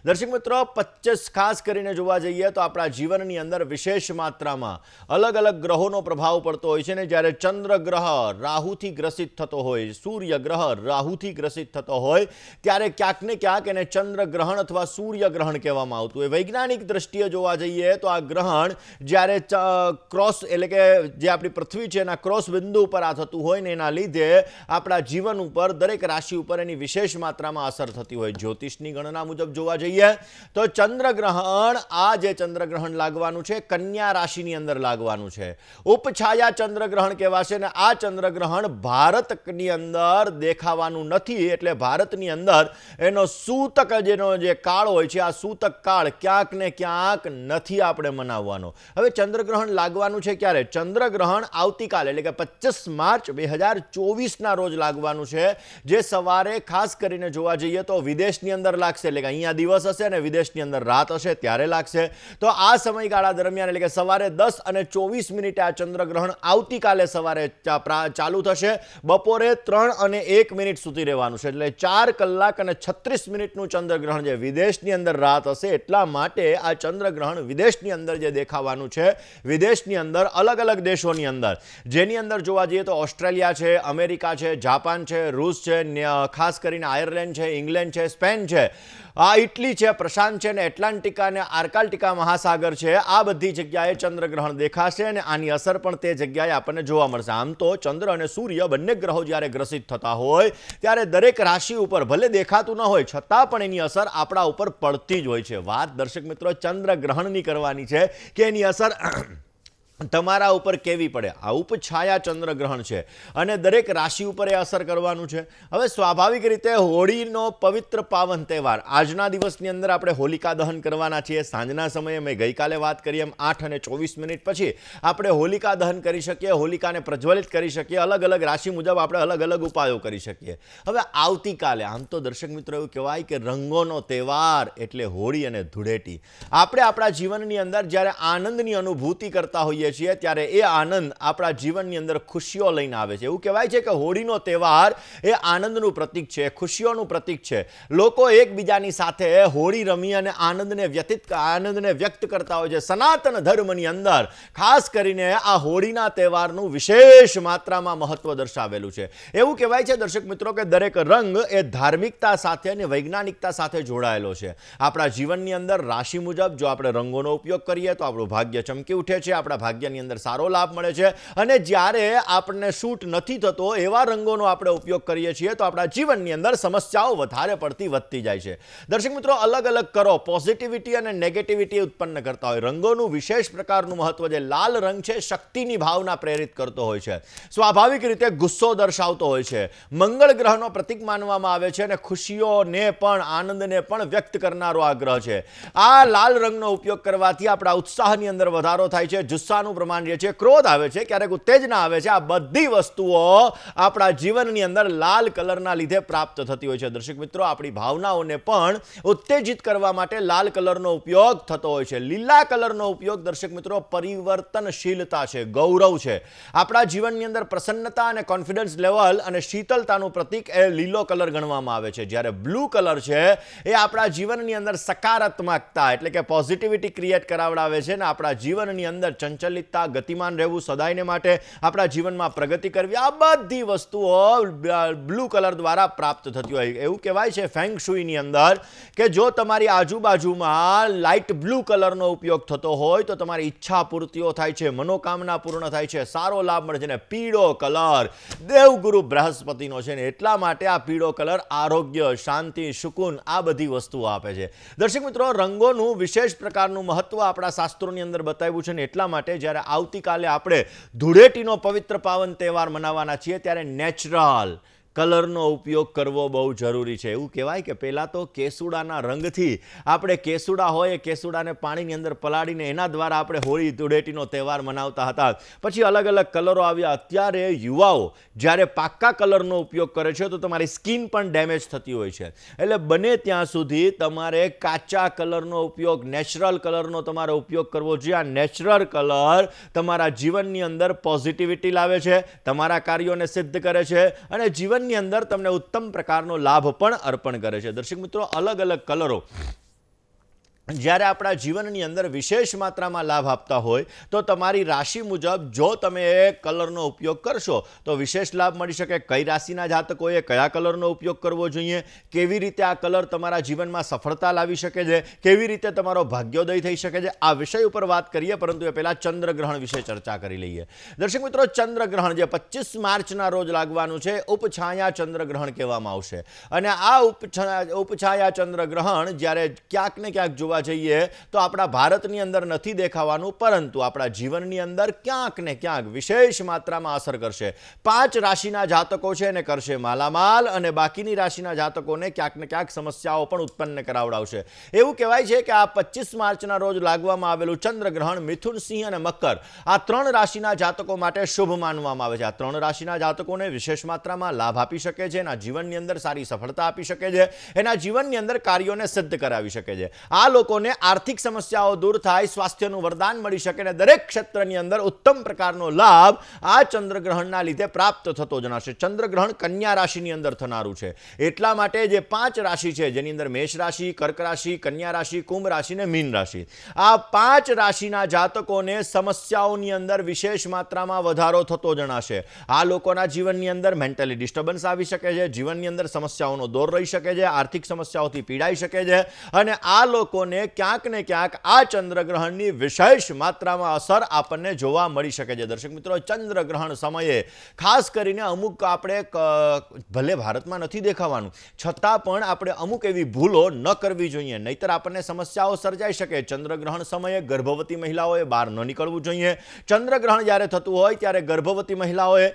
દર્શક મિત્રો 25 ખાસ કરીને જોવા જઈએ તો આપણા જીવનની અંદર વિશેષ માત્રામાં અલગ અલગ ગ્રહોનો પ્રભાવ પડતો હોય છે ને જ્યારે ચંદ્ર ગ્રહ રાહુથી ગ્રસિત થતો હોય, સૂર્ય ગ્રહ રાહુથી ગ્રસિત થતો હોય ત્યારે ક્યાંક ને ક્યાંક એને ચંદ્ર ગ્રહણ અથવા સૂર્ય ગ્રહણ કહેવામાં આવતું હોય। વૈજ્ઞાનિક દ્રષ્ટિએ જોવા જઈએ તો આ ગ્રહણ જ્યારે ક્રોસ એટલે કે જે આપણી પૃથ્વી છે એના ક્રોસ બિંદુ ઉપર આ થતું હોય ને એના લીધે આપણા જીવન ઉપર દરેક રાશિ ઉપર એની વિશેષ માત્રામાં અસર થતી હોય। જ્યોતિષની ગણના મુજબ જોવા જઈએ તો ચંદ્રગ્રહણ આ જે ચંદ્રગ્રહણ લાગવાનું છે કન્યા રાશિની અંદર લાગવાનું છે। ઉપછાયા ચંદ્રગ્રહણ કહેવાશે ને આ ચંદ્રગ્રહણ ભારતની અંદર દેખાવાનું નથી એટલે ભારતની અંદર એનો સૂતક જેનો જે કાળ હોય છે આ સૂતક કાળ ક્યાંક ને ક્યાંક નથી આપણે મનાવવાનો। હવે ચંદ્રગ્રહણ લાગવાનું છે ક્યારે? ચંદ્રગ્રહણ આવતીકાલે એટલે કે 25 માર્ચ 2024 ના રોજ લાગવાનું છે જે સવારે ખાસ કરીને જોવા જઈએ તો વિદેશની અંદર લાગશે એટલે કે અહીંયા દિવસ હશે અને વિદેશની અંદર રાત હશે ત્યારે લાગશે। તો આ સમયગાળા દરમિયાન એટલે કે સવારે 10:24 આ ચંદ્રગ્રહણ આવતીકાલે સવારે ચાલુ થશે, બપોરે 3:01 સુધી રહેવાનું છે એટલે 4 કલાક અને 36 મિનિટનું ચંદ્રગ્રહણ જે વિદેશની અંદર રાત હશે એટલા માટે આ ચંદ્રગ્રહણ વિદેશની અંદર જે દેખાવાનું છે વિદેશની અંદર અલગ અલગ દેશોની અંદર જેની અંદર જોવા જઈએ તો ઓસ્ટ્રેલિયા છે, અમેરિકા છે, જાપાન છે, રૂસ છે, ખાસ કરીને આયર્લેન્ડ છે, ઇંગ્લેન્ડ છે, સ્પેન છે, ઇટલી છે, પ્રશાંત છે ને એટલાન્ટિકા અને આર્કટિકા મહાસાગર છે આ બધી જગ્યાએ ચંદ્રગ્રહણ દેખાશે અને આની અસર પણ તે જગ્યાએ આપણને જોવા મળશે। આમ તો ચંદ્ર અને સૂર્ય બંને ગ્રહો જ્યારે ગ્રસિત થતા હોય ત્યારે દરેક રાશિ ઉપર ભલે દેખાતું ન હોય છતાં પણ એની અસર આપણા ઉપર પડતી જ હોય છે। વાત દર્શક મિત્રો ચંદ્રગ્રહણની કરવાની છે કે એની અસર તમારા ઉપર કેવી પડે। આ ઉપછાયા ચંદ્રગ્રહણ છે અને દરેક રાશિ ઉપર એ અસર કરવાનું છે। હવે સ્વાભાવિક રીતે હોળીનો પવિત્ર પાવન તહેવાર આજના દિવસની અંદર આપણે હોલિકા દહન કરવાના છીએ। સાંજના સમયે મેં ગઈકાલે વાત કરી એમ 8:24 પછી આપણે હોલિકા દહન કરી શકીએ, હોલિકાને પ્રજ્વલિત કરી શકીએ, અલગ અલગ રાશિ મુજબ આપણે અલગ અલગ ઉપાયો કરી શકીએ। હવે આવતીકાલે આમ તો દર્શક મિત્રો એવું કહેવાય કે રંગોનો તહેવાર એટલે હોળી અને ધૂળેટી। આપણે આપણા જીવનની અંદર જ્યારે આનંદની અનુભૂતિ કરતા હોઈએ છીએ ત્યારે એ આનંદ આપણા જીવનની અંદર ખુશીઓ લઈને આવે છે। એવું કહેવાય છે કે હોળીનો તહેવાર એ આનંદનું પ્રતીક છે, ખુશીઓનું પ્રતીક છે। લોકો એકબીજાની સાથે હોળી રમી અને આનંદને વ્યક્ત કરતા હોય છે। સનાતન ધર્મની અંદર ખાસ કરીને આ હોળીના તહેવારનું વિશેષ માત્રામાં મહત્વ દર્શાવેલું છે। એવું કહેવાય છે દર્શક મિત્રો કે દરેક રંગ એ ધાર્મિકતા સાથે અને વૈજ્ઞાનિકતા સાથે જોડાયેલો છે। આપણા જીવનની અંદર રાશિ મુજબ જો આપણે રંગોનો ઉપયોગ કરીએ તો આપણું ભાગ્ય ચમકી ઉઠે છે, આપણા ભાગ્યની અંદર સારો લાભ મળે છે અને જ્યારે આપણને શૂટ નથી થતો એવા રંગોનો આપણે ઉપયોગ કરીએ છીએ તો આપણા જીવનની અંદર સમસ્યાઓ વધારે પડતી વધતી જાય છે। દર્શક મિત્રો અલગ અલગ કરો પોઝિટિવિટી અને નેગેટિવિટી ઉત્પન્ન કરતા હોય। રંગોનું વિશેષ પ્રકારનું મહત્વ જે લાલ રંગ છે શક્તિની ભાવના પ્રેરિત કરતો હોય છે, સ્વાભાવિક રીતે ગુસ્સો દર્શાવતો હોય છે, મંગળ ગ્રહનો પ્રતીક માનવામાં આવે છે અને ખુશીઓને પણ આનંદને પણ વ્યક્ત કરનારો આ ગ્રહ છે। આ લાલ રંગનો ઉપયોગ કરવાથી આપણા ઉત્સાહની અંદર વધારો થાય છે, જુસ્સાનું પ્રમાણ રહે છે, ક્રોધ આવે છે, ક્યારેક ઉત્તેજના આવે છે। આ બધી વસ્તુઓ આપણા જીવનની અંદર લાલ કલરના લીધે પ્રાપ્ત થતી હોય છે। દર્શક મિત્રો આપણી ભાવનાઓને પણ ઉત્તેજિત કરવા માટે લાલ કલરનો ઉપયોગ થતો હોય છે। લીલા કલરનો ઉપયોગ દર્શક મિત્રો પરિવર્તનશીલતા છે, ગૌરવ છે। આપણા જીવનની અંદર પ્રસન્નતા અને કોન્ફિડન્સ લેવલ અને શીતળતાનું પ્રતીક એ લીલો કલર ગણવામાં આવે છે। જ્યારે બ્લુ કલર છે એ આપણા જીવનની અંદર સકારાત્મકતા એટલે કે પોઝિટિવિટી ક્રિએટ કરાવડાવે છે અને આપણા જીવનની અંદર ચંચલિતતા, ગતિમાન રહેવું, સદાયને માટે આપણા જીવનમાં પ્રગતિ કરવી આ બધી વસ્તુઓ બ્લુ કલર દ્વારા પ્રાપ્ત થતી હોય। એવું કહેવાય છે ફેંગ શુઈની અંદર કે જો તમારી આજુબાજુમાં લાઇટ બ્લુ કલરનો ઉપયોગ થતો હોય તો તમારી ઈચ્છા પૂર્તિઓ થાય છે, મનોકામના પૂર્ણ થાય છે, સારો લાભ મળે છે। ને પીળો કલર દેવગુરુ બૃહસ્પતિનો છે ને એટલા માટે આ પીળો કલર આરોગ્ય, શાંતિ, સુકૂન આ બધી વસ્તુઓ આપે છે। દર્શક મિત્રો રંગોનું વિશેષ પ્રકારનું મહત્વ આપણા શાસ્ત્રોની અંદર બતાવ્યું છે ને એટલા માટે જ્યારે આવતીકાલે આપણે ધૂળેટીનો પવિત્ર પાવન તહેવાર મનાવવાના છીએ ત્યારે નેચરલ કલરનો ઉપયોગ કરવો બહુ જરૂરી છે। એવું કહેવાય કે પહેલાં તો કેસુડાના રંગથી આપણે કેસુડા હોય કેસુડાને પાણીની અંદર પલાળીને એના દ્વારા આપણે હોળી ધૂળેટીનો તહેવાર મનાવતા હતા। પછી અલગ અલગ કલરો આવ્યા। અત્યારે યુવાઓ જ્યારે પાક્કા કલરનો ઉપયોગ કરે છે તો તમારી સ્કિન પણ ડેમેજ થતી હોય છે, એટલે બને ત્યાં સુધી તમારે કાચા કલરનો ઉપયોગ, નેચરલ કલરનો તમારે ઉપયોગ કરવો જોઈએ। આ નેચરલ કલર તમારા જીવનની અંદર પોઝિટિવિટી લાવે છે, તમારા કાર્યોને સિદ્ધ કરે છે અને જીવન ની અંદર તમને ઉત્તમ પ્રકારનો લાભ પણ અર્પણ કરે છે। દર્શક મિત્રો અલગ અલગ કલરો જ્યારે આપણા જીવનની અંદર વિશેષ માત્રામાં લાભ આપતા હોય તો તમારી રાશિ મુજબ જો તમે એ કલરનો ઉપયોગ કરશો તો વિશેષ લાભ મળી શકે. કઈ રાશિના જાતકોએ કયા કલરનો ઉપયોગ કરવો જોઈએ, કેવી રીતે આ કલર તમારા જીવનમાં સફળતા લાવી શકે છે, કેવી રીતે તમારો ભાગ્યોદય થઈ શકે છે, આ વિષય ઉપર વાત કરીએ. પરંતુ એ પહેલાં ચંદ્રગ્રહણ વિશે ચર્ચા કરી લઈએ. દર્શક મિત્રો, ચંદ્રગ્રહણ જે 25 માર્ચના રોજ લાગવાનું છે, ઉપછાયા ચંદ્રગ્રહણ કહેવામાં આવશે. અને આ ઉપછાયા ચંદ્રગ્રહણ જ્યારે ક્યાંક ને ક્યાંક જોવા જઈએ તો આપણા ભારતની અંદર નથી દેખાવાનું, પરંતુ આપણા જીવનની અંદર ક્યાંક ને ક્યાંક વિશેષ માત્રામાં અસર કરશે. 5 રાશિના જાતકો છે એને કરશે માલામાલ, અને બાકીની રાશિના જાતકોને ક્યાંક ને ક્યાંક સમસ્યાઓ પણ ઉત્પન્ન કરાવડાવશે. એવું કહેવાય છે કે આ 25 માર્ચના રોજ લાગવામાં આવેલું ચંદ્રગ્રહણ મિથુન, સિંહ અને મકર આ 3 રાશિના જાતકો માટે શુભ માનવામાં આવે છે. આ 3 રાશિના જાતકોને વિશેષ માત્રામાં લાભ આપી શકે છે, એના જીવનની અંદર સારી સફળતા આપી શકે છે, એના જીવનની અંદર કાર્યોને સિદ્ધ કરાવી શકે છે. આ લોકોને આર્થિક સમસ્યાઓ દૂર થાય, સ્વાસ્થ્યનું વરદાન મળી શકે અને દરેક ક્ષેત્રની અંદર ઉત્તમ પ્રકારનો લાભ આ ચંદ્રગ્રહણના લીધે પ્રાપ્ત થતો જણાશે. ચંદ્રગ્રહણ કન્યા રાશિની અંદર થનારું છે. એટલા માટે જે 5 રાશિ છે, જેની અંદર મેષ રાશિ, કર્ક રાશિ, કન્યા રાશિ, કુંભ રાશિ અને મીન રાશિ, આ 5 રાશિના જાતકોને સમસ્યાઓની અંદર વિશેષ માત્રામાં વધારો થતો જણાશે. આ લોકોના જીવનની અંદર મેન્ટલી ડિસ્ટર્બન્સ આવી શકે છે, જીવનની અંદર સમસ્યાઓનો દોર રહી શકે છે, આર્થિક સમસ્યાઓથી પીડાઈ શકે છે, અને આ લોકોને ક્યાંક ને ક્યાંક આ ચંદ્રગ્રહણની વિશેષ માત્રામાં અસર આપણને જોવા મળી શકે છે. દર્શક મિત્રો, ચંદ્રગ્રહણ સમયે ખાસ કરીને અમુક આપણે ભલે ભારતમાં નથી દેખાવાનું છતાં પણ આપણે અમુક એવી ભૂલો ન કરવી જોઈએ, નહીતર આપણને સમસ્યાઓ સર્જાઈ શકે. ચંદ્રગ્રહણ સમયે ગર્ભવતી મહિલાઓએ બહાર ન નીકળવું જોઈએ. ચંદ્રગ્રહણ જ્યારે થતું હોય ત્યારે ગર્ભવતી મહિલાઓએ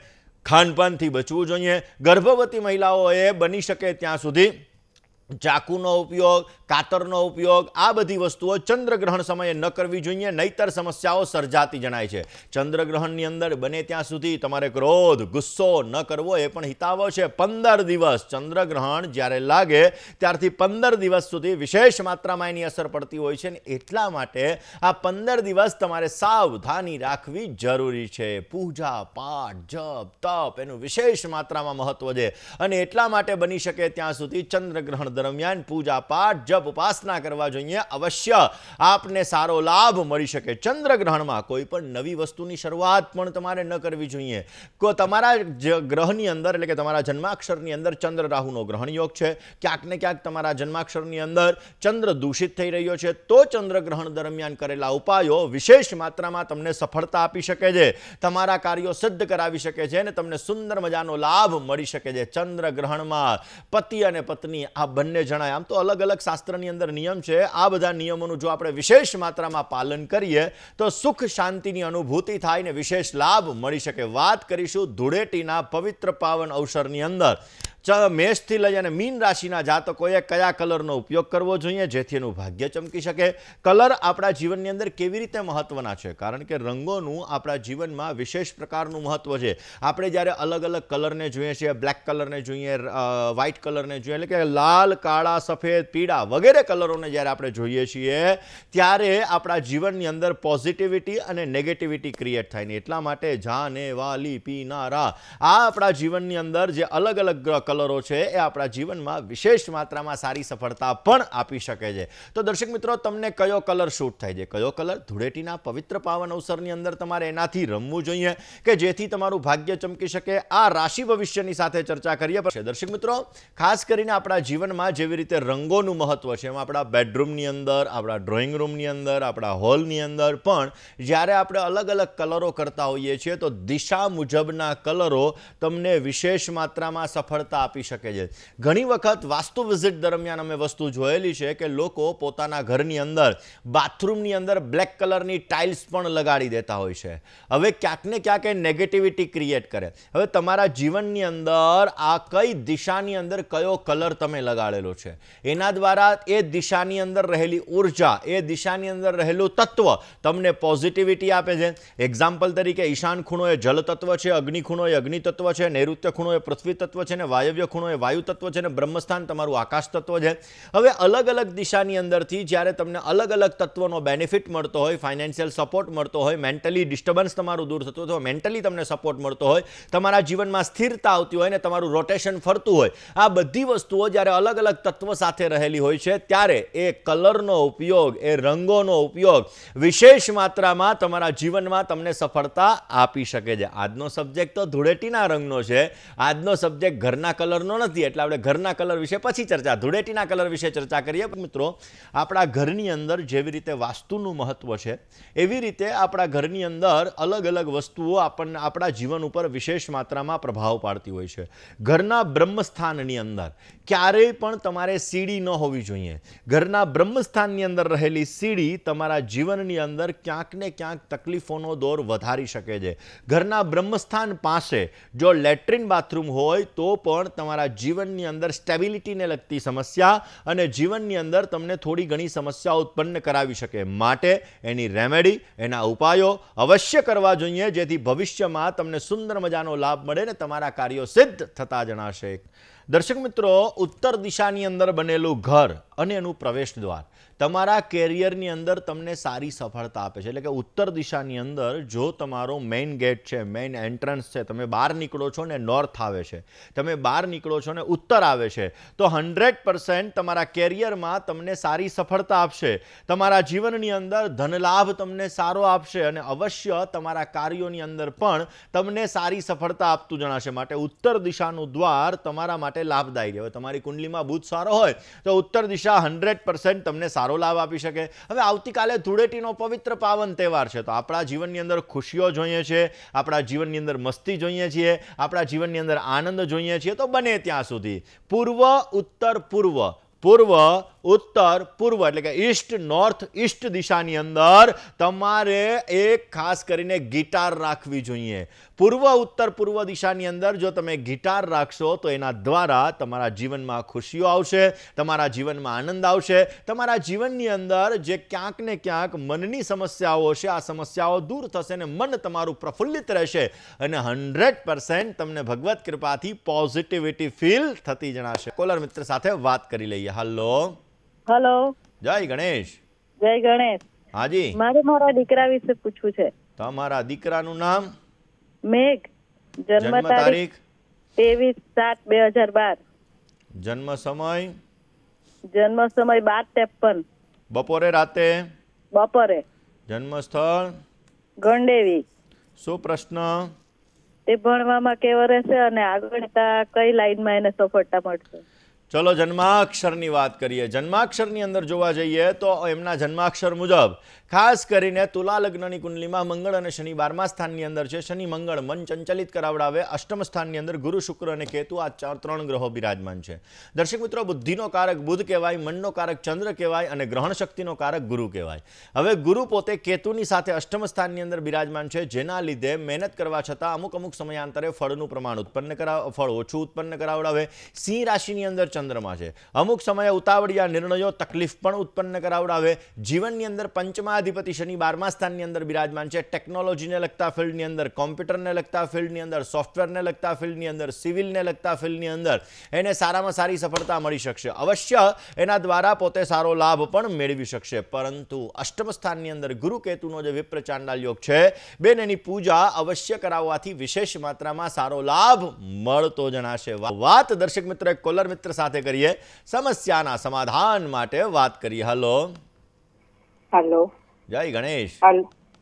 ખાનપાનથી બચવું જોઈએ. ગર્ભવતી મહિલાઓએ બની શકે ત્યાં સુધી ચાકુનો ઉપયોગ, કાતરનો ઉપયોગ, આ બધી વસ્તુઓ ચંદ્રગ્રહણ સમયે ન કરવી જોઈએ, નહીતર સમસ્યાઓ સર્જાતી જણાય છે. ચંદ્રગ્રહણની અંદર બને ત્યાં સુધી તમારે ક્રોધ, ગુસ્સો ન કરવો એ પણ હિતાવહ છે. 15 દિવસ ચંદ્રગ્રહણ જ્યારે લાગે ત્યારથી 15 દિવસ સુધી વિશેષ માત્રામાં એની અસર પડતી હોય છે, અને એટલા માટે આ 15 દિવસ તમારે સાવધાની રાખવી જરૂરી છે. પૂજા પાઠ, જપ, તપ એનું વિશેષ માત્રામાં મહત્વ છે, અને એટલા માટે બની શકે ત્યાં સુધી ચંદ્રગ્રહણ દરમિયાન પૂજા પાઠ, જપ, ઉપાસના કરવા જોઈએ. અવશ્ય આપને સારો લાભ મળી શકે. ચંદ્રગ્રહણમાં કોઈ પણ નવી વસ્તુની શરૂઆત પણ તમારે ન કરવી જોઈએ. તમારા ગ્રહની અંદર એટલે કે તમારા જન્માક્ષરની અંદર ચંદ્ર રાહુનો ગ્રહણ યોગ છે. ક્યાંક ને ક્યાંક તમારા જન્માક્ષરની અંદર ચંદ્ર દૂષિત થઈ રહ્યો છે, તો ચંદ્રગ્રહણ દરમિયાન કરેલા ઉપાયો વિશેષ માત્રામાં તમને સફળતા આપી શકે છે, તમારા કાર્યો સિદ્ધ કરાવી શકે છે, અને તમને સુંદર મજાનો લાભ મળી શકે છે. ચંદ્રગ્રહણમાં પતિ અને પત્ની આ બંને જણાય. આમ તો અલગ અલગ શાસ્ત્રની અંદર નિયમ છે. આ બધા નિયમોનું જો આપણે વિશેષ માત્રામાં પાલન કરીએ તો સુખ શાંતિની અનુભૂતિ થાય ને વિશેષ લાભ મળી શકે. વાત કરીશું ધૂળેટીના પવિત્ર પાવન અવસરની અંદર મેષથી લઈ અને મીન રાશિના જાતકોએ કયા કલરનો ઉપયોગ કરવો જોઈએ જેથી એનું ભાગ્ય ચમકી શકે. કલર આપણા જીવનની અંદર કેવી રીતે મહત્વના છે? કારણ કે રંગોનું આપણા જીવનમાં વિશેષ પ્રકારનું મહત્વ છે. આપણે જ્યારે અલગ અલગ કલરને જોઈએ છીએ, બ્લેક કલરને જોઈએ, વ્હાઇટ કલરને જોઈએ, એટલે કે લાલ, કાળા, સફેદ, પીળા વગેરે કલરોને જ્યારે આપણે જોઈએ છીએ ત્યારે આપણા જીવનની અંદર પોઝિટિવિટી અને નેગેટિવિટી ક્રિએટ થાય ને એટલા માટે જાને વાલી પીનારા આ આપણા જીવનની અંદર જે અલગ અલગ કલરો છે એ આપણા જીવનમાં વિશેષ માત્રામાં સારી સફળતા પણ આપી શકે છે. તો દર્શક મિત્રો, તમને કયો કલર શૂટ થાય છે, કયો કલર ધૂળેટીના પવિત્ર પાવન અવસરની અંદર તમારે એનાથી રમવું જોઈએ કે જેથી તમારું ભાગ્ય ચમકી શકે? આ રાશિ ભવિષ્યની સાથે ચર્ચા કરીએ. દર્શક મિત્રો, ખાસ કરીને આપણા જીવનમાં જેવી રીતે રંગોનું મહત્વ છે, એમાં આપણા બેડરૂમની અંદર, આપણા ડ્રોઈંગ રૂમની અંદર, આપણા હોલની અંદર પણ જ્યારે આપણે અલગ અલગ કલરો કરતા હોઈએ છીએ તો દિશા મુજબના કલરો તમને વિશેષ માત્રામાં સફળતા આપી શકે છે. ઘણી વખત વાસ્તુ વિઝિટ દરમિયાન અમે વસ્તુ જોયેલી છે કે લોકો પોતાના ઘરની અંદર બાથરૂમની અંદર બ્લેક કલરની ટાઇલ્સ પણ લગાડી દેતા હોય છે. હવે ક્યાંક ને ક્યાંક એ નેગેટિવિટી ક્રિએટ કરે. હવે તમારા જીવનની અંદર આ કઈ દિશાની અંદર કયો કલર તમે લગાડેલો છે એના દ્વારા એ દિશાની અંદર રહેલી ઉર્જા, એ દિશાની અંદર રહેલું તત્વ તમને પોઝિટિવિટી આપે છે. એક્ઝામ્પલ તરીકે ઈશાન ખૂણો એ જલ તત્વ છે, અગ્નિ ખૂણો એ અગ્નિ તત્વ છે, નૈઋત્ય ખૂણો એ પૃથ્વી તત્વ છે, અને વાયવ્ય વાયવ્ય ખૂણો એ વાયુ તત્વ છે અને બ્રહ્મસ્થાન તમારું આકાશ તત્વ છે. હવે અલગ અલગ દિશાની અંદરથી જ્યારે તમને અલગ અલગ તત્વનો બેનિફિટ મળતો હોય, ફાઇનાન્શિયલ સપોર્ટ મળતો હોય, મેન્ટલી ડિસ્ટર્બન્સ તમારું દૂર થતું હોય, મેન્ટલી તમને સપોર્ટ મળતો હોય, તમારા જીવનમાં સ્થિરતા આવતી હોય ને તમારું રોટેશન ફરતું હોય, આ બધી વસ્તુઓ જ્યારે અલગ અલગ તત્વ સાથે રહેલી હોય છે ત્યારે એ કલરનો ઉપયોગ, એ રંગોનો ઉપયોગ વિશેષ માત્રામાં તમારા જીવનમાં તમને સફળતા આપી શકે છે. આજનો સબ્જેક્ટ તો ધૂળેટીના રંગનો છે, આજનો સબ્જેક્ટ ઘરના કલરનો નથી, એટલે આપણે ઘરના કલર વિશે પછી ચર્ચા, ધૂળેટીના કલર વિશે ચર્ચા કરીએ. મિત્રો, આપણા ઘરની અંદર જેવી રીતે વાસ્તુનું મહત્વ છે એવી રીતે આપણા ઘરની અંદર અલગ અલગ વસ્તુઓ આપણને આપણા જીવન ઉપર વિશેષ માત્રામાં પ્રભાવ પાડતી હોય છે. ઘરના બ્રહ્મસ્થાનની અંદર ક્યારેય પણ તમારે સીડી ન હોવી જોઈએ. ઘરના બ્રહ્મસ્થાનની અંદર રહેલી સીડી તમારા જીવનની અંદર ક્યાંક ને ક્યાંક તકલીફોનો દોર વધારી શકે છે. ઘરના બ્રહ્મસ્થાન પાસે જો લેટ્રિન બાથરૂમ હોય તો પણ તમારા જીવનની અંદર સ્ટેબિલિટીને લગતી સમસ્યા અને જીવનની અંદર તમને થોડી ઘણી સમસ્યાઓ ઉત્પન્ન કરાવી શકે. માટે એની રેમેડી, એના ઉપાયો અવશ્ય કરવા જોઈએ, જેથી ભવિષ્યમાં તમને સુંદર મજાનો લાભ મળે ને તમારા કાર્યો સિદ્ધ થતા જણાશે. દર્શક મિત્રો, ઉત્તર દિશાની અંદર બનેલું ઘર અને એનું પ્રવેશ દ્વાર તમારા કેરિયરની અંદર તમને સારી સફળતા આપે છે. એટલે કે ઉત્તર દિશાની અંદર જો તમારો મેઇન ગેટ છે, મેઇન એન્ટ્રન્સ છે, તમે બહાર નીકળો છો ને નોર્થ આવે છે, તમે બહાર નીકળો છો ને ઉત્તર આવે છે, તો 100% તમારા કેરિયરમાં તમને સારી સફળતા આપશે. તમારા જીવનની અંદર ધનલાભ તમને સારો આપશે અને અવશ્ય તમારા કાર્યોની અંદર પણ તમને સારી સફળતા આપતું જણાશે. માટે ઉત્તર દિશાનું દ્વાર તમારા માટે લાભદાયી. હવે તમારી કુંડલીમાં બુધ સારો હોય તો ઉત્તર દિશા 100% તમને સારો લાભ આપી શકે. હવે આવતીકાલે ધૂળેટીનો પવિત્ર પાવન તહેવાર છે, તો આપણા જીવનની અંદર ખુશીઓ જોઈએ છે, આપણા જીવનની અંદર મસ્તી જોઈએ છીએ, આપણા જીવનની અંદર આનંદ જોઈએ છીએ, તો બને ત્યાં સુધી પૂર્વ, ઉત્તર, પૂર્વ, પૂર્વ, ઉત્તર, પૂર્વ એટલે કે ઈસ્ટ, નોર્થ, ઈસ્ટ દિશાની અંદર તમારે એક ખાસ કરીને ગિટાર રાખવી જોઈએ. પૂર્વ, ઉત્તર, પૂર્વ દિશાની અંદર જો તમે ગિટાર રાખશો તો એના દ્વારા તમારા જીવનમાં ખુશીઓ આવશે, તમારા જીવનમાં આનંદ આવશે, તમારા જીવનની અંદર જે ક્યાંક ને ક્યાંક મનની સમસ્યાઓ છે આ સમસ્યાઓ દૂર થશે અને મન તમારું પ્રફુલ્લિત રહેશે અને 100% તમને ભગવત કૃપાથી પોઝિટિવિટી ફીલ થતી જણાશે. કોલર મિત્ર સાથે વાત કરી લઈએ. હલો. હેલો. જય ગણેશ. જય ગણેશ. હાજી, મારે મારા દીકરા વિશે પૂછવું છે. તમારા દીકરાનું નામ? મેઘ. જન્મ તારીખ 23/7/2012. જન્મ સમય? જન્મ સમય 12:53. બપોરે, રાતે? બપોરે. જન્મ સ્થળ? ગણદેવી. શું પ્રશ્ન? તે ભણવામાં કેવો રહેશે અને આગળ કઈ લાઈનમાં એને સફળતા મળશે? ચલો જન્માક્ષરની વાત કરીએ. જન્માક્ષરની અંદર જોવા જઈએ તો એમના જન્માક્ષર મુજબ ખાસ કરીને તુલા લગ્નની કુંડલીમાં મંગળ અને શનિ 12મા સ્થાનની અંદર છે. શનિ મંગળ મન ચંચલિત કરાવડાવે. અષ્ટમ સ્થાનની અંદર ગુરુ, શુક્ર અને કેતુ આ 3 ગ્રહો બિરાજમાન છે. દર્શક મિત્રો, બુદ્ધિનો કારક બુધ કહેવાય, મનનો કારક ચંદ્ર કહેવાય અને ગ્રહણ શક્તિનો કારક ગુરુ કહેવાય. હવે ગુરુ પોતે કેતુની સાથે અષ્ટમ સ્થાનની અંદર બિરાજમાન છે, જેના લીધે મહેનત કરવા છતાં અમુક સમયાંતરે ફળનું પ્રમાણ ફળ ઓછું ઉત્પન્ન કરાવડાવે. સિંહ રાશિની અંદર ચંદ્રમાં છે. અમુક સમયે ઉતાવળિયા નિર્ણયો તકલીફ પણ ઉત્પન્ન કરાવડાવે. જીવનની અંદર પંચમાધિપતિ શનિ 12મા સ્થાનની અંદર બિરાજમાન છે. ટેકનોલોજીને લગતા ફિલ્ડની અંદર, કોમ્પ્યુટરને લગતા ફિલ્ડની અંદર, સોફ્ટવેરને લગતા ફિલ્ડની અંદર, સિવિલને લગતા ફિલ્ડની અંદર એને સારામાં સારી સફળતા મળી શકશે. અવશ્ય એના દ્વારા પોતે સારો લાભ પણ મેળવી શકશે. પરંતુ અષ્ટમ સ્થાનની અંદર ગુરુ કેતુનો જે વિપ્ર ચાંડાલ યોગ છે, બેન એની પૂજા અવશ્ય કરાવવાથી વિશેષ માત્રામાં સારો લાભ મળતો જણાશે. વાત દર્શક મિત્ર એક કોલર મિત્ર સાથે કરીએ, સમસ્યાના સમાધાન માટે વાત કરીએ. હલો. હેલો. જય ગણેશ.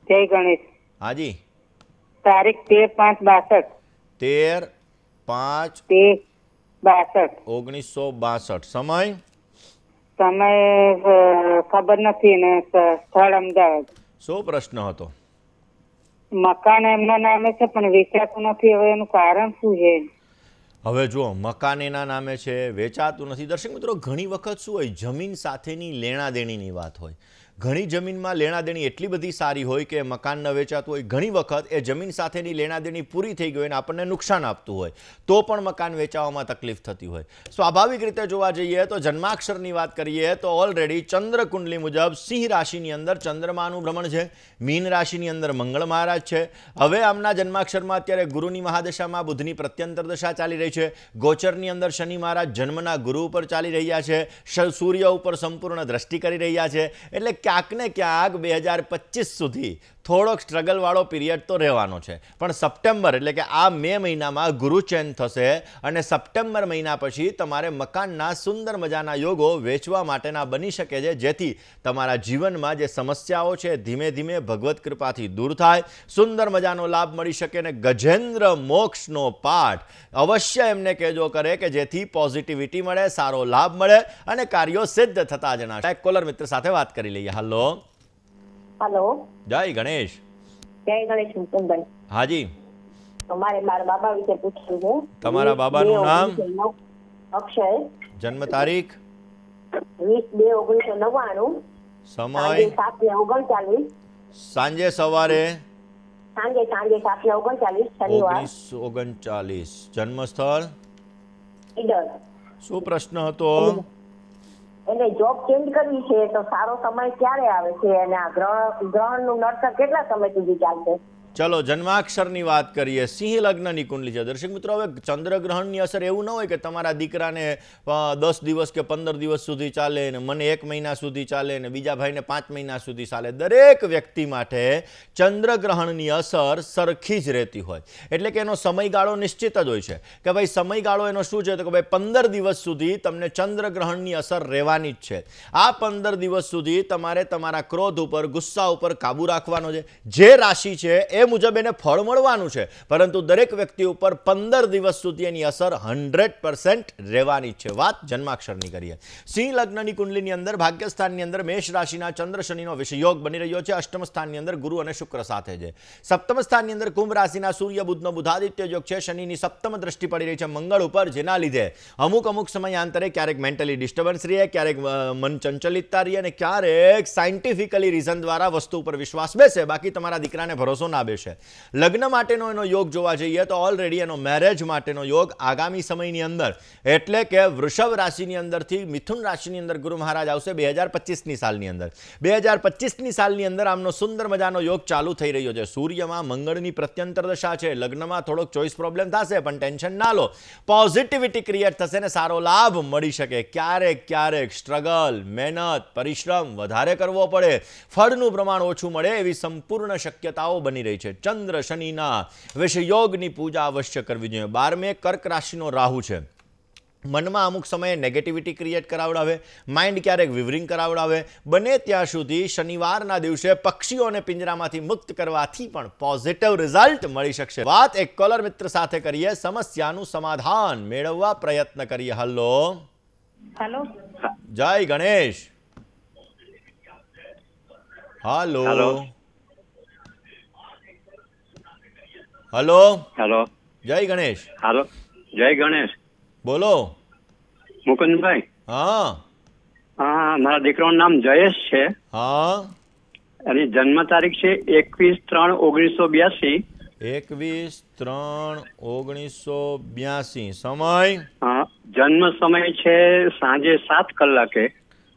જય ગણેશ. હાજી. તારીખ 13/5/62. 13/5/1962. સમય? સમય ખબર નથી ને સ્થળ અમદાવાદ. શું પ્રશ્ન હતો? મકાન એમના નામે છે પણ વેચાતું નથી. હવે એનું કારણ શું છે? હવે જુઓ, મકાન એના નામે છે, વેચાતું નથી. દર્શક મિત્રો, ઘણી વખત શું હોય, જમીન સાથેની લેણા દેણીની વાત હોય. ઘણી જમીનમાં લેણાદેણી એટલી બધી સારી હોય કે મકાન ન વેચાતું હોય, ઘણી વખત એ જમીન સાથેની લેણાદેણી પૂરી થઈ ગઈ અને આપણને નુકસાન આપતું હોય તો પણ મકાન વેચાવામાં તકલીફ થતી હોય. સ્વાભાવિક રીતે જોવા જઈએ તો જન્માક્ષરની વાત કરીએ તો ઓલરેડી ચંદ્ર કુંડલી મુજબ સિંહ રાશિની અંદર ચંદ્રમાનું ભ્રમણ છે, મીન રાશિની અંદર મંગળ મહારાજ છે. હવે આમના જન્માક્ષરમાં અત્યારે ગુરુની મહાદશામાં બુધની પ્રત્યંતર દશા ચાલી રહી છે. ગોચરની અંદર શનિ મહારાજ જન્મના ગુરુ ઉપર ચાલી રહ્યા છે, સૂર્ય ઉપર સંપૂર્ણ દ્રષ્ટિ કરી રહ્યા છે. એટલે ક્યાંક ને ક્યાંક 2025 સુધી થોડોક સ્ટ્રગલવાળો પીરિયડ તો રહેવાનો છે. પણ સપ્ટેમ્બર એટલે કે આ મે મહિનામાં ગુરુ ચેન્જ થશે અને સપ્ટેમ્બર મહિના પછી તમારે મકાનના સુંદર મજાના યોગો વેચવા માટેના બની શકે છે, જેથી તમારા જીવનમાં જે સમસ્યાઓ છે ધીમે ધીમે ભગવત કૃપાથી દૂર થાય, સુંદર મજાનો લાભ મળી શકે. અને ગજેન્દ્ર મોક્ષનો પાઠ અવશ્ય એમને કહેજો કરે કે જેથી પોઝિટિવિટી મળે, સારો લાભ મળે અને કાર્યો સિદ્ધ થતા જણાશે. એક કોલર મિત્ર સાથે વાત કરી લઈએ. હલો હેલો, જય ગણેશ. જય ગણેશ મુકુંદભાઈ. હાજી, મારે મારા બાબા વિશે પૂછવું છે. તમારા બાબાનું નામ? અક્ષય. જન્મ તારીખ? 20/2/1999. સમય? 7:39. સાંજે સવારે? સાંજે 7:39 શનિવાર. 19:39. જન્મ સ્થળ? ઈડર. શું પ્રશ્ન હતો? એટલે જોબ ચેન્જ કરવી છે તો સારો સમય ક્યારે આવે છે અને આ ગ્રહણનું નડતર કેટલા સમય સુધી ચાલશે? ચલો જન્માક્ષરની વાત કરીએ. સિંહ લગ્નની કુંડલી છે. દર્શક મિત્રો, હવે ચંદ્રગ્રહણની અસર એવું ન હોય કે તમારા દીકરાને 10 દિવસ કે 15 દિવસ સુધી ચાલે ને મને 1 મહિના સુધી ચાલે ને બીજા ભાઈને 5 મહિના સુધી ચાલે. દરેક વ્યક્તિ માટે ચંદ્રગ્રહણની અસર સરખી જ રહેતી હોય. એટલે કે એનો સમયગાળો નિશ્ચિત જ હોય છે કે ભાઈ સમયગાળો એનો શું છે તો કે ભાઈ 15 દિવસ સુધી તમને ચંદ્રગ્રહણની અસર રહેવાની જ છે. આ 15 દિવસ સુધી તમારે તમારા ક્રોધ ઉપર, ગુસ્સા ઉપર કાબુ રાખવાનો છે. જે રાશિ છે એ મુજબ એને ફળ મળવાનું છે, પરંતુ દરેક વ્યક્તિ ઉપર 15 દિવસ સુધી એની અસર 100% રહેવાની છે. વાત જન્માક્ષરની કરીએ. સિંહ લગ્નની કુંડલીની અંદર ભાગ્યસ્થાનની અંદર મેષ રાશિના ચંદ્ર શનિનો વિષયોગ બની રહ્યો છે. અષ્ટમ સ્થાનની અંદર ગુરુ અને શુક્ર સાથે છે. સપ્તમ સ્થાનની અંદર કુંભ રાશિના સૂર્ય બુધનો બુધાદિત્ય યોગ છે. શનિની સપ્તમ દ્રષ્ટિ પડી રહી છે મંગળ ઉપર, જેના લીધે અમુક સમયાંતરે ક્યારેક મેન્ટલી ડિસ્ટર્બન્સ રહે, ક્યારેક મન ચંચલિતતા રહે અને ક્યારેક સાયન્ટિફિકલી રીઝન દ્વારા વસ્તુ ઉપર વિશ્વાસ બેસે, બાકી તમારા દીકરાને ભરોસો ના બેસે. લગ્ન માટેનો એનો યોગ જોવા જઈએ તો ઓલરેડી એનો મેરેજ માટેનો યોગ આગામી સમયની અંદર એટલે કે વૃષભ રાશિની અંદરથી મિથુન રાશિની અંદર ગુરુ મહારાજ આવશે 2025ની સાલની અંદર. 2025ની સાલની અંદર આમનો સુંદર મજાનો યોગ ચાલુ થઈ રહ્યો છે. સૂર્યમાં મંગળની પ્રત્યંતર દશા છે. લગ્નમાં થોડોક ચોઈસ પ્રોબ્લેમ થશે, પણ ટેન્શન ના લો, પોઝિટિવિટી ક્રિએટ થશે ને સારો લાભ મળી શકે. ક્યારેક સ્ટ્રગલ, મહેનત, પરિશ્રમ વધારે કરવો પડે, ફળનું પ્રમાણ ઓછું મળે એવી સંપૂર્ણ શક્યતાઓ બની રહી છે. ચંદ્ર શનિના વિષયોગની પૂજા અવશ્ય કરવી જોઈએ. 12મે કર્ક રાશિનો રાહુ છે. મનમાં અમુક સમયે નેગેટિવિટી ક્રિએટ કરાવડાવે, માઇન્ડ ક્યારેક વિવરિંગ કરાવડાવે. બને ત્યાં સુધી શનિવારના દિવસે પક્ષીઓને પિંજરામાંથી મુક્ત કરવાથી પણ પોઝિટિવ રિઝલ્ટ મળી શકશે. વાત એક કોલર મિત્ર સાથે કરીએ, સમસ્યાનું સમાધાન મેળવવા પ્રયત્ન કરીએ. હલો હેલો, જય ગણેશ. હલો હલો હેલો, જય ગણેશ. હાલો, જય ગણેશ. બોલો મુકુંદભાઈ. હા મારા દીકરાનું નામ જયેશ છે. હા, એની જન્મ તારીખ છે 21/3/1982. 21/3/1982. સમય? જન્મ સમય છે સાંજે 7 કલાકે.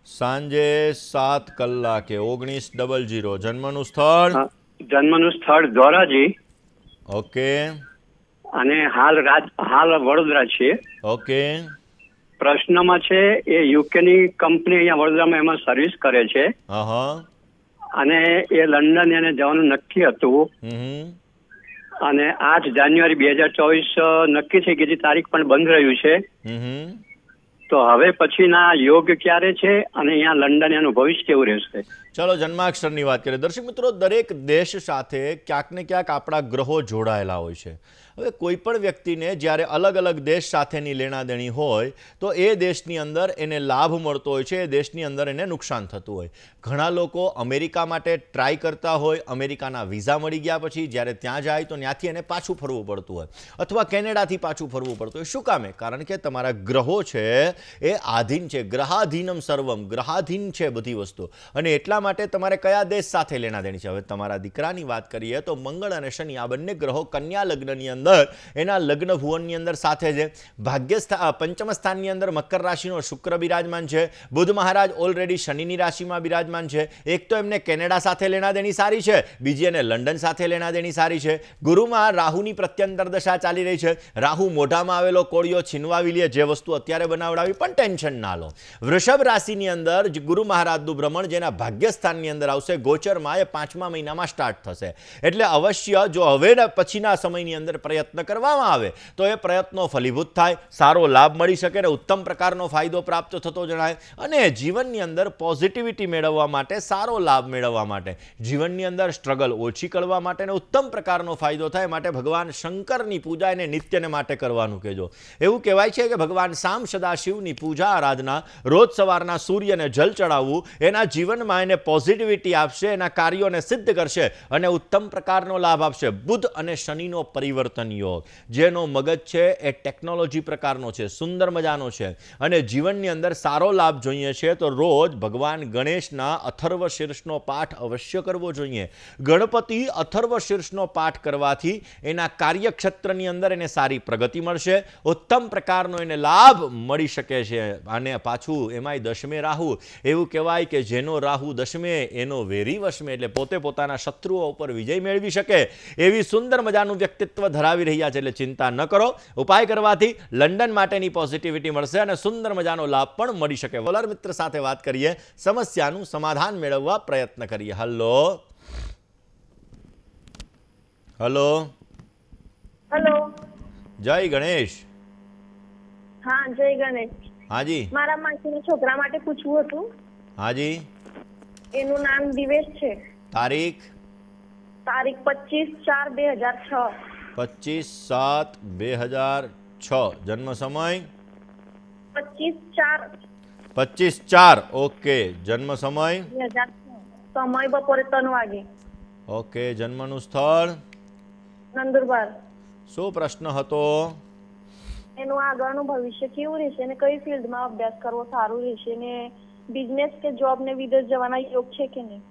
સાંજે 7 કલાકે 19:00. જન્મનું સ્થળ? જન્મનું સ્થળ ધોરાજી. ઓકે. અને હાલ વડોદરા છે. ઓકે. પ્રશ્નમાં છે એ યુકેની કંપની અહીંયા વડોદરામાં એમાં સર્વિસ કરે છે. અને એ લંડન એને જવાનું નક્કી હતું. અને 8 જાન્યુઆરી 2024 નક્કી થઈ ગઈ તારીખ પણ બંધ રહ્યું છે. તો હવે પછીના યોગ ક્યારે છે અને અહીંયા લંડન એનું ભવિષ્ય કેવું રહેશે? ચલો જન્માક્ષરની વાત કરીએ. દર્શક મિત્રો, દરેક દેશ સાથે ક્યાંક ને ક્યાંક આપણા ગ્રહો જોડાયેલા હોય છે. હવે કોઈ પણ વ્યક્તિને જ્યારે અલગ અલગ દેશ સાથેની લેણાદેણી હોય તો એ દેશની અંદર એને લાભ મળતો હોય છે, એ દેશની અંદર એને નુકસાન થતું હોય. ઘણા લોકો અમેરિકા માટે ટ્રાય કરતા હોય, અમેરિકાના વિઝા મળી ગયા પછી જ્યારે ત્યાં જાય તો ત્યાંથી એને પાછું ફરવું પડતું હોય, અથવા કેનેડાથી પાછું ફરવું પડતું હોય. શું કામે? કારણ કે તમારા ગ્રહો છે એ આધીન છે. ગ્રહાધીનમ સર્વમ, ગ્રહાધીન છે બધી વસ્તુ. અને એટલા માટે તમારે કયા દેશ સાથે લેણા દેણી છે. હવે તમારા દીકરાની વાત કરીએ તો મંગળ અને શનિ આ બંને ગ્રહો કન્યા લગ્નની અંદર એના લગ્ન ભુવનની અંદર સાથે છે. પંચમ સ્થાનની અંદર મકર રાશિનો શુક્ર બિરાજમાન છે. બુધ મહારાજ ઓલરેડી શનિની રાશિમાં બિરાજમાન છે. એક તો એમને કેનેડા સાથે લેણા દેણી સારી છે, બીજી એને લંડન સાથે લેણા દેણી સારી છે. ગુરુમાં રાહુની પ્રત્યંતર દશા ચાલી રહી છે. રાહુ મોઢામાં આવેલો કોળિયો છીનવાવી લે, જે વસ્તુ અત્યારે બનાવડાવી, પણ ટેન્શન ના લો. વૃષભ રાશિની અંદર ગુરુ મહારાજનું ભ્રમણ જેના ભાગ્યસ્થાનની અંદર આવશે ગોચરમાં, એ 5મા મહિનામાં સ્ટાર્ટ થશે. એટલે અવશ્ય જો હવે પછીના સમયની અંદર પ્રયત્ન કરવામાં આવે તો એ પ્રયત્નો ફલીભૂત થાય, સારો લાભ મળી શકે અને ઉત્તમ પ્રકારનો ફાયદો પ્રાપ્ત થતો જણાય. અને જીવનની અંદર પોઝિટિવિટી મેળવવા માટે, સારો લાભ મેળવવા માટે, જીવનની અંદર સ્ટ્રગલ ઓછી કરવા માટે અને ઉત્તમ પ્રકારનો ફાયદો થાય માટે ભગવાન શંકરની પૂજા એને નિત્યને માટે કરવાનું કહેજો. એવું કહેવાય છે કે ભગવાન શામ સદાશિવની પૂજા આરાધના રોજ સવારના સૂર્યને જલ ચડાવવું એના જીવનમાં એને પોઝિટિવિટી આપશે, એના કાર્યોને સિદ્ધ કરશે અને ઉત્તમ પ્રકારનો લાભ આપશે. બુધ અને શનિનો પરિવર્તન યોગ, જેનો મગજ છે એ ટેકનોલોજી પ્રકારનો છે, સુંદર મજાનો છે અને જીવનની અંદર સારો લાભ જોઈએ છે તો રોજ ભગવાન ગણેશના અથર્વ શીર્ષનો પાઠ અવશ્ય કરવો જોઈએ. ગણપતિ અથર્વ શીર્ષનો પાઠ કરવાથી એના કાર્યક્ષેત્રની અંદર એને સારી પ્રગતિ મળશે, ઉત્તમ પ્રકારનો એને લાભ મળી શકે છે. અને પાછું એમાંય દશમે રાહુ, એવું કહેવાય કે જેનો રાહુ દશમે એનો વેરી વશમે, એટલે પોતે પોતાના શત્રુઓ ઉપર વિજય મેળવી શકે એવી સુંદર મજાનું વ્યક્તિત્વ ધરાવી રહ્યા છે. એટલે ચિંતા ન કરો, ઉપાય કરવાથી લંડન માટેની પોઝિટિવિટી મળશે અને સુંદર મજાનો લાભ પણ મળી શકે. વલર મિત્ર સાથે વાત કરીએ, સમસ્યાનું સમાધાન મેળવવા પ્રયત્ન કરીએ. હલો હલો હેલો, જય ગણેશ. હા જય ગણેશ. હાજી. મારા માસીના છોકરા માટે પૂછવું હતું. હાજી. એનું નામ દિવેશ છે. તારીખ? તારીખ 25/4/2006. 25/7/2006. જન્મ સમય? 25/4. 25/4. ઓકે. જન્મ સમય? 2006. સમય બપોરે 3 વાગે. ઓકે. જન્મનું સ્થળ? નંદુરબાર. શું પ્રશ્ન હતો? એનું આગળનું ભવિષ્ય કેવું રહેશે અને કઈ ફિલ્ડમાં અભ્યાસ કરવો સારું રહેશે ને બિઝનેસ કે જોબ ને વિદેશ જવાના યોગ છે કે નહીં?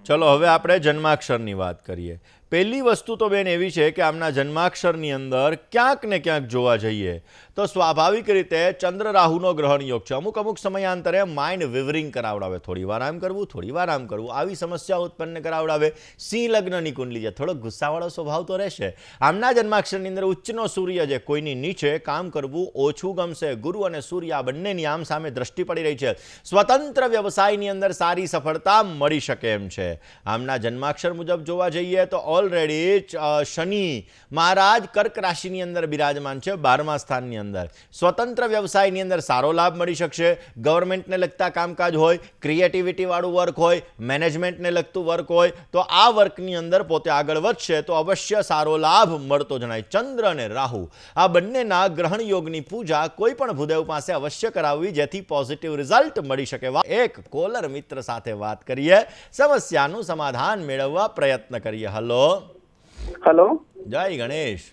ચલો હવે આપણે જન્માક્ષરની વાત કરીએ. પહેલી વસ્તુ તો બેન એવી છે કે આમના જન્માક્ષરની અંદર ક્યાંક ને ક્યાંક જોવા જઈએ તો સ્વાભાવિક રીતે ચંદ્ર રાહુનો ગ્રહણ યોગ છે. અમુક સમયાંતરે માઇન્ડ વિવરિંગ કરાવડાવે, થોડી વાર આમ કરવું, થોડી વાર આમ કરવું, આવી સમસ્યા ઉત્પન્ન કરાવડાવે. સિંહ લગ્નની કુંડલી છે, થોડો ગુસ્સાવાળો સ્વભાવ તો રહેશે. આમના જન્માક્ષરની અંદર ઉચ્ચનો સૂર્ય છે, કોઈની નીચે કામ કરવું ઓછું ગમશે. ગુરુ અને સૂર્ય આ બંનેની આમ સામે દ્રષ્ટિ પડી રહી છે. સ્વતંત્ર વ્યવસાયની અંદર સારી સફળતા મળી શકે એમ છે. આમના જન્માક્ષર મુજબ જોવા જઈએ તો ઓલરેડી શનિ મહારાજ કર્ક રાશિની અંદર બિરાજમાન છે, 12મા સ્થાનની અંદર. સ્વતંત્ર વ્યવસાયની અંદર સારો લાભ મળી શકશે. ગવર્મેન્ટને લગતા કામકાજ હોય, ક્રિએટિવિટી વાળું વર્ક હોય, મેનેજમેન્ટને લગતું વર્ક હોય તો આ વર્કની અંદર પોતે આગળ વધશે તો અવશ્ય સારો લાભ મળતો જણાય. ચંદ્ર અને રાહુ આ બંનેના ગ્રહણ યોગની પૂજા કોઈ પણ ભૂદેવ પાસે અવશ્ય કરાવવી, જેથી પોઝિટિવ રિઝલ્ટ મળી શકે. એક કોલર મિત્ર સાથે વાત કરીએ, સમસ્યાનું સમાધાન મેળવવા પ્રયત્ન કરીએ. Hello hello. જય ગણેશ.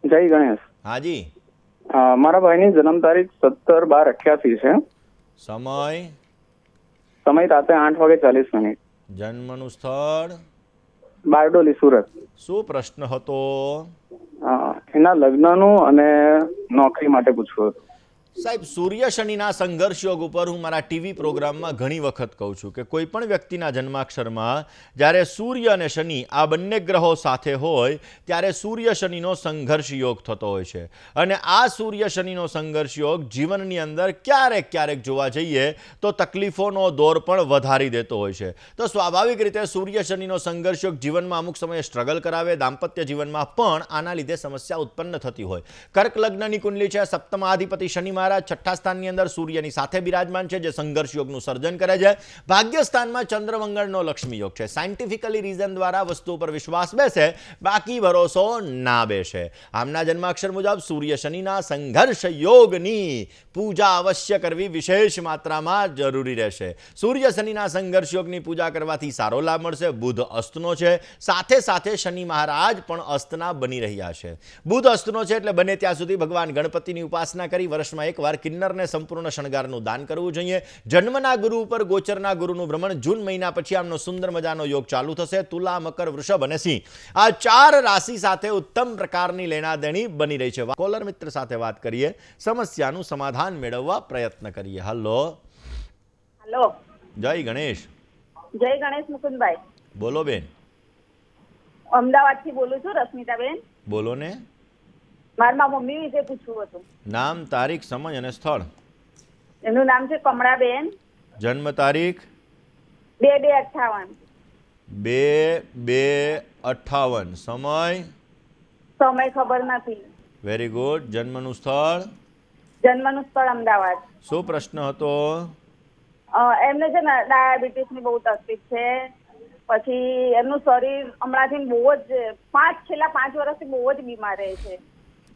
જય ગણેશ. હાજી. મારા ભાઈની જન્મ તારીખ 17/12/88 છે. સમય રાતે 8:40. જન્મનું સ્થળ? બારડોલી, સુરત. શું પ્રશ્ન હતો? એના લગ્નનું અને નોકરી માટે પૂછવું હતું. સાહેબ, સૂર્ય શનિના સંઘર્ષ યોગ ઉપર હું મારા ટીવી પ્રોગ્રામમાં ઘણી વખત કહું છું કે કોઈ પણ વ્યક્તિના જન્માક્ષરમાં જ્યારે સૂર્ય અને શનિ આ બંને ગ્રહો સાથે હોય ત્યારે સૂર્ય શનિનો સંઘર્ષ યોગ થતો હોય છે. અને આ સૂર્ય શનિનો સંઘર્ષ યોગ જીવનની અંદર ક્યારેક જોવા જઈએ તો તકલીફોનો દોર પણ વધારી દેતો હોય છે. તો સ્વાભાવિક રીતે સૂર્ય શનિનો સંઘર્ષ યોગ જીવનમાં અમુક સમયે સ્ટ્રગલ કરાવે, દાંપત્ય જીવનમાં પણ આના લીધે સમસ્યા ઉત્પન્ન થતી હોય. કર્ક લગ્નની કુંડલી છે, સપ્તમાધિપતિ શનિ મહારાજ 6ઠા સ્થાનની અંદર સૂર્યની સાથે બિરાજમાન છે, જે સંઘર્ષ યોગનું સર્જન કરે છે. ભાગ્યસ્થાનમાં ચંદ્ર મંગળનો લક્ષ્મી યોગ છે. સાયન્ટિફિકલી રીઝન દ્વારા વસ્તુ પર વિશ્વાસ બેસે, બાકી ભરોસો ના બેસે. આમના જન્માક્ષર મુજબ સૂર્ય શનિના સંઘર્ષ યોગની પૂજા અવશ્ય કરવી વિશેષ માત્રામાં જરૂરી રહેશે. સૂર્ય શનિના સંઘર્ષ યોગની પૂજા કરવાથી સારો લાભ મળશે. બુધ અસ્તનો છે, સાથે શનિ મહારાજ પણ અસ્તના બની રહ્યા છે. બુધ અસ્તનો છે એટલે બને ત્યાં સુધી ભગવાન ગણપતિની ઉપાસના કરી વર્ષમાં એકવાર કિન્નરને સંપૂર્ણ શણગારનું દાન કરવું જોઈએ. જન્મના ગુરુ ઉપર ગોચરના ગુરુનું ભ્રમણ જૂન મહિના પછી આમનો સુંદર મજાનો યોગ ચાલુ થશે. તુલા, મકર, વૃષભ અને સિંહ આ 4 રાશિ સાથે ઉત્તમ પ્રકારની લેણાદેણી બની રહી છે. કોલર મિત્ર સાથે વાત કરીએ, સમસ્યાનું સમાધાન મેળવવા પ્રયત્ન કરીએ. હલો જય ગણેશ. જય ગણેશ મુકુંદભાઈ. બોલો બેન. અમદાવાદથી બોલું છું, રશ્મિતાબેન. બોલો ને. મારા મમ્મી વિશે પૂછવું હતું. નામ, તારીખ, સમય અને સ્થળ. એનું નામ છે કમળાબેન. જન્મ તારીખ 2/2/58. 2/2/58. સમય ખબર નથી. Very good. જન્મનું સ્થળ? જન્મનું સ્થળ અમદાવાદ. શું પ્રશ્ન હતો? એમને છે ને ડાયાબિટીસની બહુ તકલીફ છે. પછી એમનું શરીર હમણાંથી બહુ જ છેલ્લા 5 વર્ષથી બહુ જ બીમાર રહે છે.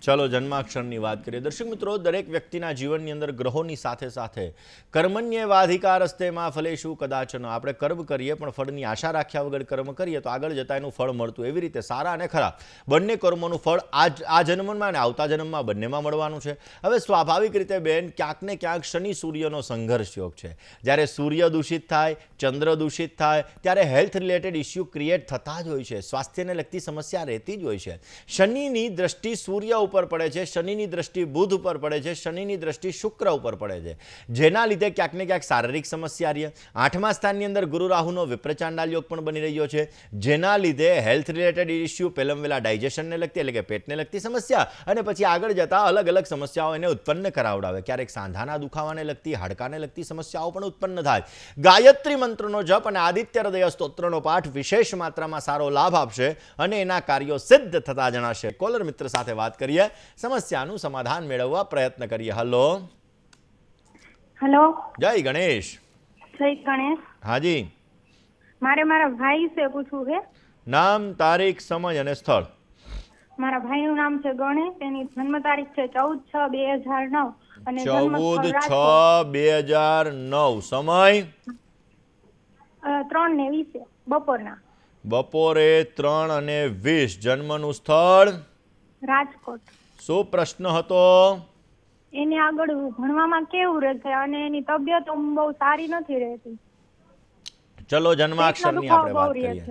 ચલો જન્માક્ષરની વાત કરીએ. દર્શક મિત્રો, દરેક વ્યક્તિના જીવનની અંદર ગ્રહોની સાથે સાથે કર્મણ્યેવાધિકારસ્તેમાં ફલેષુ કદાચન. આપણે કર્મ કરીએ પણ ફળની આશા રાખ્યા વગર કર્મ કરીએ તો આગળ જતા એનું ફળ મળતું. એવી રીતે સારા અને ખરાબ બંને કર્મોનું ફળ આ જન્મમાં અને આવતા જન્મમાં બંનેમાં મળવાનું છે. હવે સ્વાભાવિક રીતે બેન ક્યાંક ને ક્યાંક શનિ સૂર્યનો સંઘર્ષ યોગ છે. જ્યારે સૂર્ય દૂષિત થાય, ચંદ્ર દૂષિત થાય ત્યારે હેલ્થ રિલેટેડ ઇસ્યુ ક્રિએટ થતા જ હોય છે. સ્વાસ્થ્યને લગતી સમસ્યા રહેતી જ હોય છે. શનિની દ્રષ્ટિ સૂર્ય ઉપર પડે છે, શનિની દ્રષ્ટિ બુધ ઉપર પડે છે, શનિની દ્રષ્ટિ શુક્ર ઉપર પડે છે, જેના લીધે ક્યાંક ને ક્યાંક શારીરિક સમસ્યા રહે. 8મા સ્થાનની અંદર ગુરુ રાહુનો વિપ્રચાંડાલ યોગ પણ બની રહ્યો છે, જેના લીધે હેલ્થ રિલેટેડ ઇસ્યુ પહેલાં વહેલા ડાયજેશનને લગતી એટલે કે પેટને લગતી સમસ્યા અને પછી આગળ જતા અલગ અલગ સમસ્યાઓ એને ઉત્પન્ન કરાવડાવે. ક્યારેક સાંધાના દુખાવાને લગતી, હાડકાને લગતી સમસ્યાઓ પણ ઉત્પન્ન થાય. ગાયત્રી મંત્રનો જપ અને આદિત્ય હૃદય સ્તોત્રનો પાઠ વિશેષ માત્રામાં સારો લાભ આપશે અને એના કાર્યો સિદ્ધ થતા જણાશે. કોલર મિત્ર સાથે વાત કરીએ, સમસ્યાનું સમાધાન મેળવવા પ્રયત્ન કરીએ. હલો જય ગણેશ. જય ગણેશ. હાજી. મારે મારા ભાઈ વિશે પૂછવું છે. નામ, તારીખ, સમય અને સ્થળ. મારા ભાઈનું નામ છે ગણેશ. એની જન્મ તારીખ છે 14/6/2009 અને 14/6/2009. સમય 3:20 બપોરના. બપોરે 3:20. જન્મનું સ્થળ રાજકોટ. શું પ્રશ્ન હતો? એને આગળ ભણવામાં કેવું રહેશે અને એની તબિયત બહુ સારી નથી રહેતી. ચલો જન્માક્ષરની આપણે વાત કરીએ.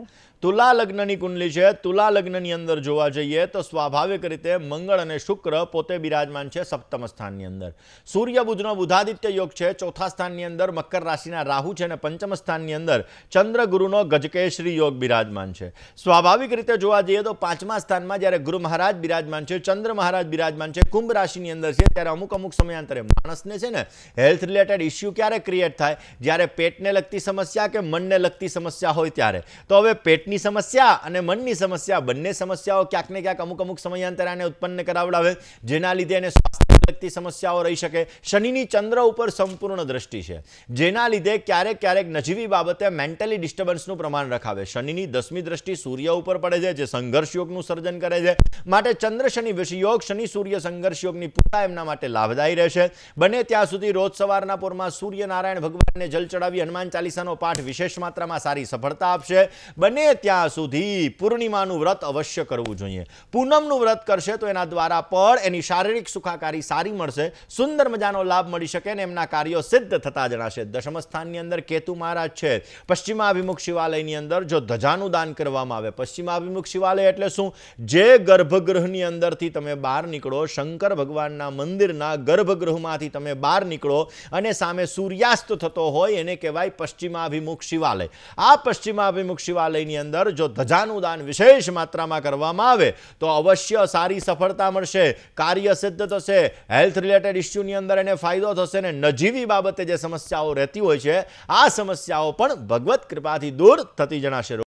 તુલા લગ્નની કુંડલી છે. તુલા લગ્નની અંદર જોવા જઈએ તો સ્વાભાવિક રીતે મંગળ અને શુક્ર પોતે બિરાજમાન છે 7મ સ્થાનની અંદર. સૂર્ય બુધનો બુધાદિત્ય યોગ છે. 4થા સ્થાનની અંદર મકર રાશિના રાહુ છે અને 5મ સ્થાનની અંદર ચંદ્ર ગુરુનો ગજકેશરી યોગ બિરાજમાન છે. સ્વાભાવિક રીતે જોવા જઈએ તો 5મા સ્થાનમાં જ્યારે ગુરુ મહારાજ બિરાજમાન છે, ચંદ્ર મહારાજ બિરાજમાન છે, કુંભ રાશિની અંદર છે, ત્યારે અમુક સમયાંતરે માણસને છે ને હેલ્થ રિલેટેડ ઇસ્યુ ક્યારે ક્રિએટ થાય? જ્યારે પેટને લગતી સમસ્યા કે મનને લગતી સમસ્યા હોય ત્યારે. તો હવે પેટની સમસ્યા અને મનની સમસ્યા બંને સમસ્યાઓ ક્યાંક ને ક્યાંક અમુક સમયાંતરે આને ઉત્પન્ન કરાવડાવે, જેના લીધે એને સ્વાસ્થ્ય લગતી સમસ્યાઓ રહી શકે. શનિની ચંદ્ર ઉપર સંપૂર્ણ દ્રષ્ટિ છે, જેના લીધે ક્યારેક નજીવી બાબતે મેન્ટલી ડિસ્ટર્બન્સનું પ્રમાણ રખાવે. શનિની 10મી દ્રષ્ટિ સૂર્ય ઉપર પડે છે, જે સંઘર્ષ યોગનું સર્જન કરે છે. માટે ચંદ્ર શનિ વિષયોગ, શનિ સૂર્ય સંઘર્ષ યોગની પૂરા એમના માટે લાભદાયી રહેશે. બને ત્યાં સુધી રોજ સવારના પોરમાં સૂર્યનારાયણ ભગવાનને જલ ચડાવી હનુમાન ચાલીસાનો પાઠ વિશેષ માત્રામાં સારી સફળતા આપશે. બને ત્યાં સુધી પૂર્ણિમાનું વ્રત અવશ્ય કરવું જોઈએ. પૂનમનું વ્રત કરશે તો એના દ્વારા પણ એની શારીરિક સુખાકારી સારી મળશે, સુંદર મજાનો લાભ મળી શકે અને એમના કાર્યો સિદ્ધ થતા જણાશે. 10મ સ્થાનની અંદર કેતુ મહારાજ છે. પશ્ચિમાભિમુખ શિવાલયની અંદર જો ધજાનું દાન કરવામાં આવે, પશ્ચિમાભિમુખ શિવાલય એટલે શું? જે ગર્ભગૃહની અંદરથી તમે બહાર નીકળો, શંકર ભગવાનના મંદિરના ગર્ભગૃહમાંથી તમે બહાર નીકળો અને સામે સૂર્યાસ્ત થતો હોય એને કહેવાય પશ્ચિમાભિમુખ શિવાલય. આ પશ્ચિમાભિમુખ શિવાલયની અંદર જો ધજાનું દાન વિશેષ માત્રામાં કરવામાં આવે તો અવશ્ય સારી સફળતા મળશે, કાર્ય સિદ્ધ થશે, હેલ્થ રિલેટેડ ઇસ્યુની અંદર એને ફાયદો થશે ને નજીવી બાબતે જે સમસ્યાઓ રહેતી હોય છે આ સમસ્યાઓ પણ ભગવત કૃપાથી દૂર થતી જણાશે.